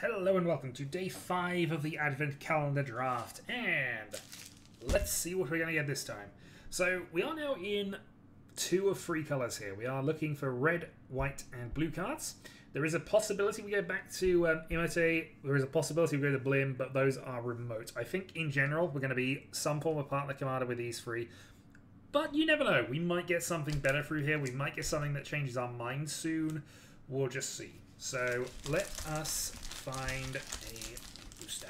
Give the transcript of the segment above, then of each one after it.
Hello and welcome to day 5 of the Advent Calendar Draft, and let's see what we're going to get this time. So we are now in 2 of 3 colours here. We are looking for red, white and blue cards. There is a possibility we go back to Imitate, there is a possibility we go to Blim, but those are remote. I think in general we're going to be some form of partner commander with these 3, but you never know. We might get something better through here, we might get something that changes our mind soon. We'll just see. So let us find a booster.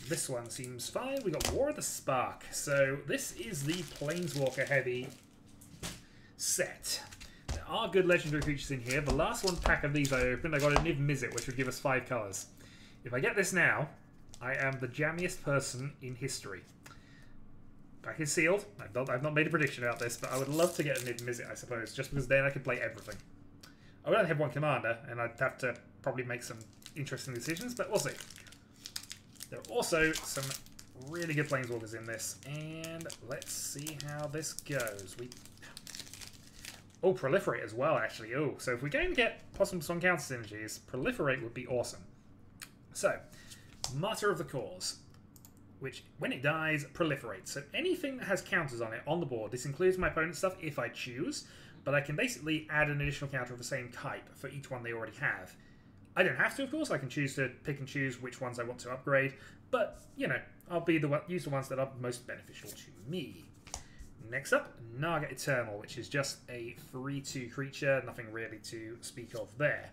This one seems fine. We got War of the Spark. So this is the Planeswalker heavy set. There are good legendary creatures in here. The last one pack of these I opened, I got a Niv Mizzet, which would give us 5 colours. If I get this now, I am the jammiest person in history. Pack is sealed. I've not made a prediction about this, but I would love to get a Niv Mizzet, I suppose, just because then I could play everything. I would only have one commander, and I'd have to probably make some interesting decisions, but we'll see. There are also some really good Planeswalkers in this, and let's see how this goes. Oh, Proliferate as well, actually. Oh, so if we're going to get possible some counter synergies, Proliferate would be awesome. So, Martyr of the Cause, which, when it dies, proliferates. So anything that has counters on it on the board, this includes my opponent's stuff if I choose, but I can basically add an additional counter of the same type for each one they already have. I don't have to, of course. I can choose to pick and choose which ones I want to upgrade, but, you know, I'll be use the ones that are most beneficial to me. Next up, Naga Eternal, which is just a 3/2 creature, nothing really to speak of there.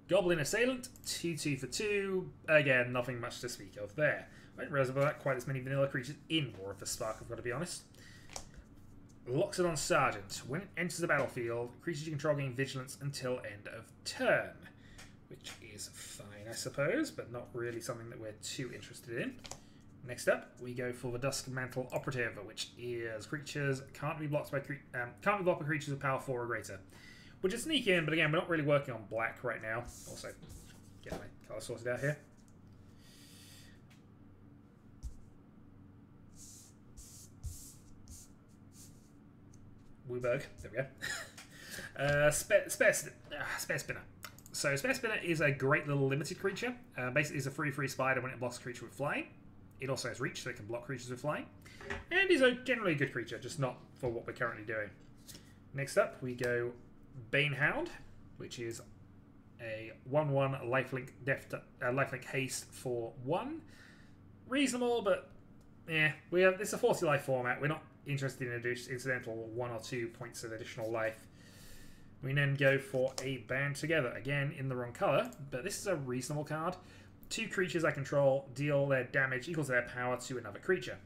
Goblin Assailant, 2/2 for 2, again, nothing much to speak of there. I didn't realize about quite as many vanilla creatures in War of the Spark, I've got to be honest. Loxodon Sergeant. When it enters the battlefield, creatures you control gain vigilance until end of turn. Which is fine, I suppose, but not really something that we're too interested in. Next up, we go for the Duskmantle Operative, which is creatures can't be blocked by creatures of power 4 or greater. Which is sneak in, but again, we're not really working on black right now. Also, get my colour sorted out here. Wooberg, there we go. Spare Spinner. So Spare Spinner is a great little limited creature. Basically, it's a 3/3 spider when it blocks a creature with flying. It also has reach, so it can block creatures with flying. And is generally a good creature, just not for what we're currently doing. Next up, we go Banehound, which is a 1/1 lifelink haste for 1. Reasonable, but yeah, it's a 40 life format. We're not interested in incidental 1 or 2 points of additional life. We then go for a Band Together, again in the wrong colour, but this is a reasonable card. 2 creatures I control deal their damage equals their power to another creature,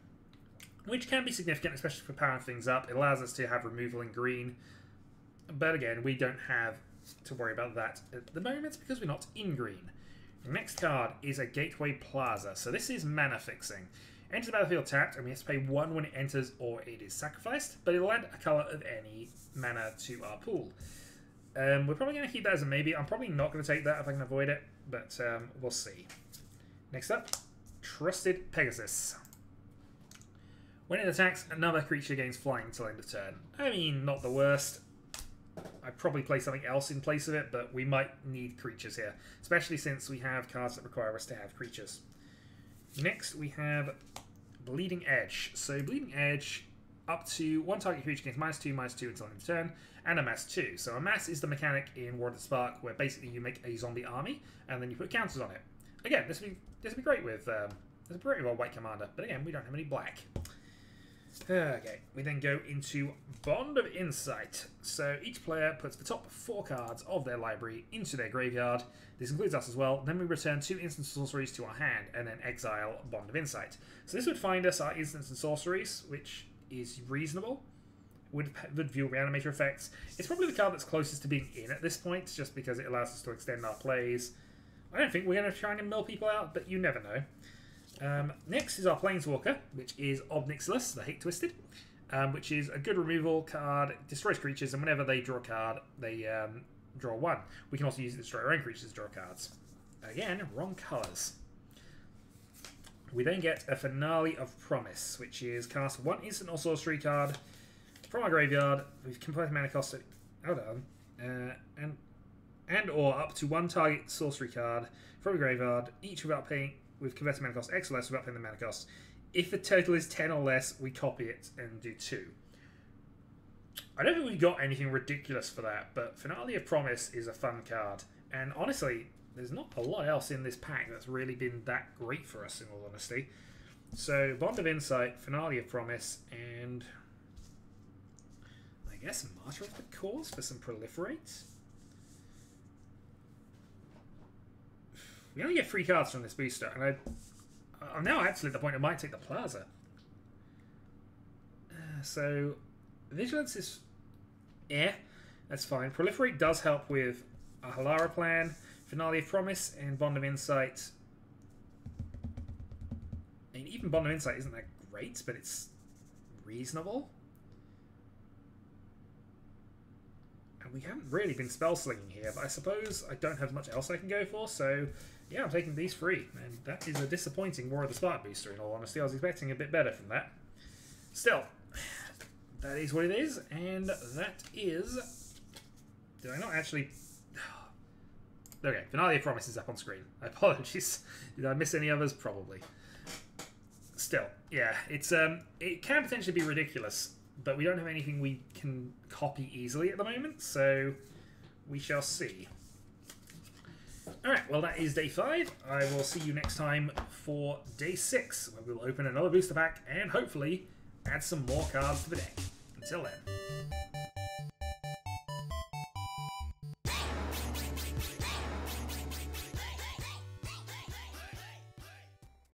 which can be significant, especially for powering things up. It allows us to have removal in green, but again, we don't have to worry about that at the moment because we're not in green. The next card is a Gateway Plaza, so this is mana fixing. Enters the battlefield tapped, and we have to pay 1 when it enters or it is sacrificed, but it'll add a colour of any mana to our pool. We're probably going to keep that as a maybe. I'm probably not going to take that if I can avoid it, but we'll see. Next up, Trusted Pegasus. When it attacks, another creature gains flying until end of turn. I mean, not the worst. I'd probably play something else in place of it, but we might need creatures here, especially since we have cards that require us to have creatures. Next, we have Bleeding Edge. So, Bleeding Edge, up to 1 target creature gains -2/2 until end of turn, and a +2. So, a mass is the mechanic in War of the Spark, where basically you make a zombie army, and then you put counters on it. Again, this would be great with our white commander, but again, we don't have any black. Okay, we then go into Bond of Insight. So each player puts the top 4 cards of their library into their graveyard. This includes us as well. Then we return 2 instant sorceries to our hand and then exile Bond of Insight. So this would find us our instants and sorceries, which is reasonable. Would view Reanimator effects. It's probably the card that's closest to being in at this point, just because it allows us to extend our plays. I don't think we're going to try and mill people out, but you never know. Next is our Planeswalker, which is Obnixilis, the Hate Twisted, which is a good removal card. It destroys creatures, and whenever they draw a card, they draw 1. We can also use it to destroy our own creatures to draw cards. Again, wrong colours. We then get a Finale of Promise, which is cast 1 instant or sorcery card from our graveyard. We've completed mana cost. Hold on. And and or up to one target sorcery card from a graveyard, each without paying with converted mana cost X or less without paying the mana cost. If the total is 10 or less, we copy it and do 2. I don't think we got anything ridiculous for that, but Finale of Promise is a fun card. And honestly, there's not a lot else in this pack that's really been that great for us, in all honesty. So, Bond of Insight, Finale of Promise, and I guess Martyr of the Cause for some Proliferate. We only get 3 cards from this booster, and I'm now actually at the point I might take the Plaza. So, Vigilance is... that's fine. Proliferate does help with a Halara plan, Finale of Promise, and Bond of Insight. I mean, even Bond of Insight isn't that great, but it's reasonable. And we haven't really been spell slinging here, but I suppose I don't have much else I can go for, so yeah, I'm taking these 3. And that is a disappointing War of the Spark booster, in all honesty. I was expecting a bit better from that. Still, that is what it is, and that is... Did I not actually... Okay, Finale of Promise is up on screen. I apologize. Did I miss any others? Probably. Still, yeah, it's it can potentially be ridiculous, but we don't have anything we can copy easily at the moment, so we shall see. Alright, well that is day 5. I will see you next time for day 6, where we'll open another booster pack and hopefully add some more cards to the deck. Until then.